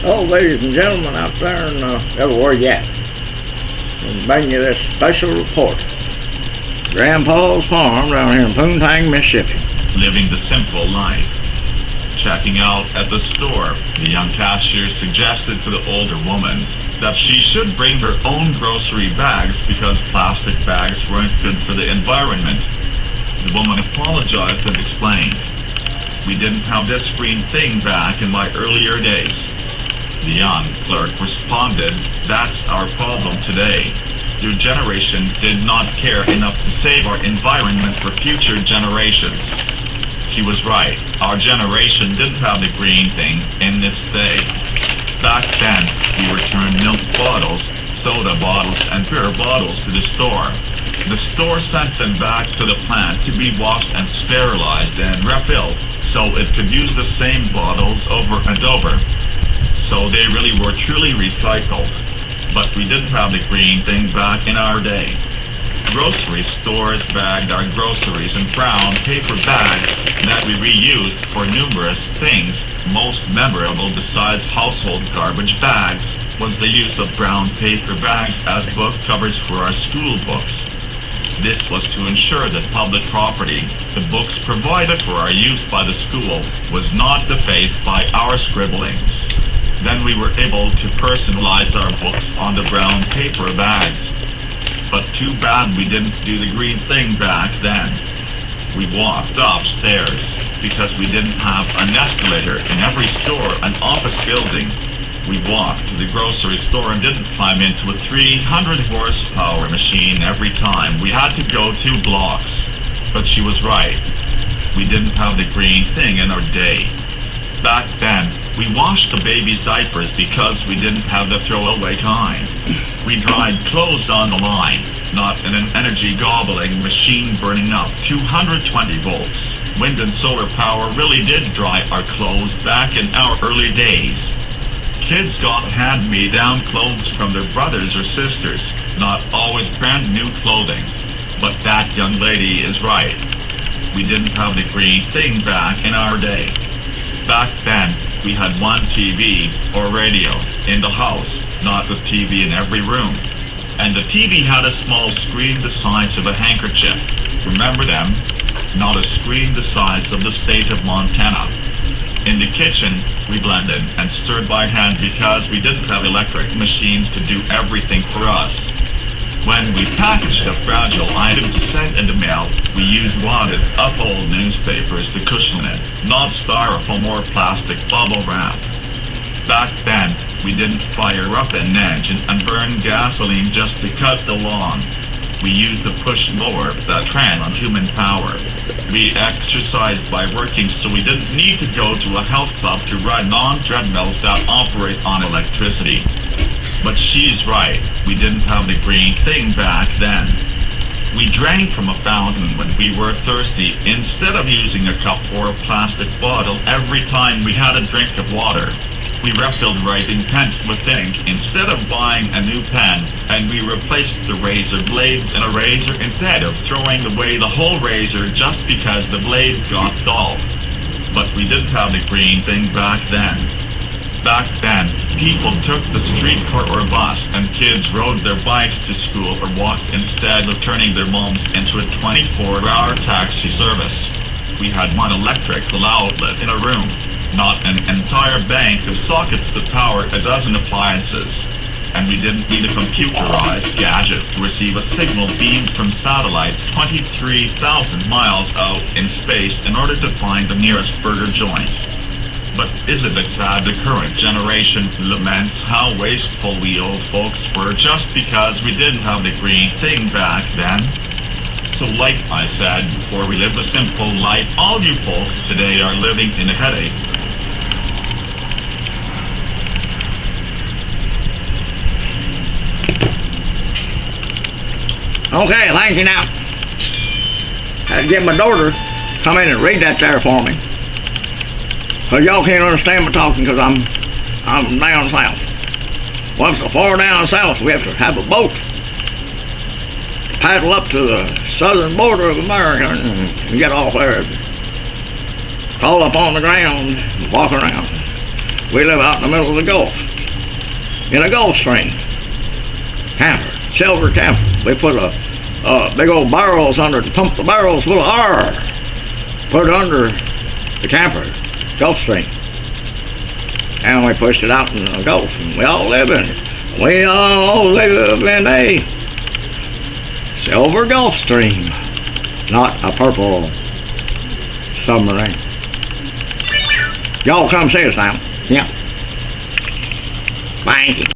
Oh, ladies and gentlemen out there and everywhere yet, I'm bringing you this special report. Grandpa's farm down here in Poontang, Mississippi. Living the simple life. Checking out at the store, the young cashier suggested to the older woman that she should bring her own grocery bags because plastic bags weren't good for the environment. The woman apologized and explained, "We didn't have this green thing back in my earlier days." The young clerk responded, "That's our problem today. Your generation did not care enough to save our environment for future generations." She was right. Our generation didn't have the green thing in this day. Back then, we returned milk bottles, soda bottles, and beer bottles to the store. The store sent them back to the plant to be washed and sterilized and refilled, so it could use the same bottles over and over. So they really were truly recycled. But we didn't have the green thing back in our day. Grocery stores bagged our groceries in brown paper bags that we reused for numerous things. Most memorable besides household garbage bags was the use of brown paper bags as book covers for our school books. This was to ensure that public property, the books provided for our use by the school, was not defaced by our scribblings. Then we were able to personalize our books on the brown paper bags. But too bad we didn't do the green thing back then. We walked upstairs because we didn't have an escalator in every store and office building. We walked to the grocery store and didn't climb into a 300 horsepower machine every time. We had to go 2 blocks. But she was right. We didn't have the green thing in our day. Back then, we washed the baby's diapers because we didn't have the throwaway kind. We dried clothes on the line, not in an energy-gobbling machine burning up 220 volts. Wind and solar power really did dry our clothes back in our early days. Kids got hand-me-down clothes from their brothers or sisters, not always brand-new clothing. But that young lady is right. We didn't have the green thing back in our day. Back then, we had one TV or radio in the house, not a TV in every room. And the TV had a small screen the size of a handkerchief. Remember them? Not a screen the size of the state of Montana. In the kitchen, we blended and stirred by hand because we didn't have electric machines to do everything for us. When we packaged a fragile item to send in the mail, we used wadded up old newspapers to cushion it, not styrofoam or plastic bubble wrap. Back then, we didn't fire up an engine and burn gasoline just to cut the lawn. We used a push mower that ran on human power. We exercised by working, so we didn't need to go to a health club to run on treadmills that operate on electricity. But she's right, we didn't have the green thing back then. We drank from a fountain when we were thirsty instead of using a cup or a plastic bottle every time we had a drink of water. We refilled writing pens with ink instead of buying a new pen, and we replaced the razor blades in a razor instead of throwing away the whole razor just because the blade got dull. But we didn't have the green thing back then. Back then, people took the streetcar or bus, and kids rode their bikes to school or walked instead of turning their moms into a 24-hour taxi service. We had one electrical outlet in a room, not an entire bank of sockets to power a dozen appliances. And we didn't need a computerized gadget to receive a signal beamed from satellites 23,000 miles out in space in order to find the nearest burger joint. But isn't it sad the current generation laments how wasteful we old folks were just because we didn't have the green thing back then? So like I said before, we live a simple life. All you folks today are living in a headache. Okay, thank you now. Had to get my daughter to come in and read that there for me. Cause y'all can't understand me talking because I'm down south. Once so far down south, we have to have a boat to paddle up to the southern border of America and get off there, crawl up on the ground and walk around. We live out in the middle of the Gulf, in a Gulf Stream. Camper, silver camper. We put a big old barrels under it and pump the barrels full of R. Put it under the camper, Gulf Stream. And we pushed it out in the Gulf, and we all live in it. We all live in a silver Gulf Stream, not a purple submarine. Y'all come see us now. Yeah. Thank you.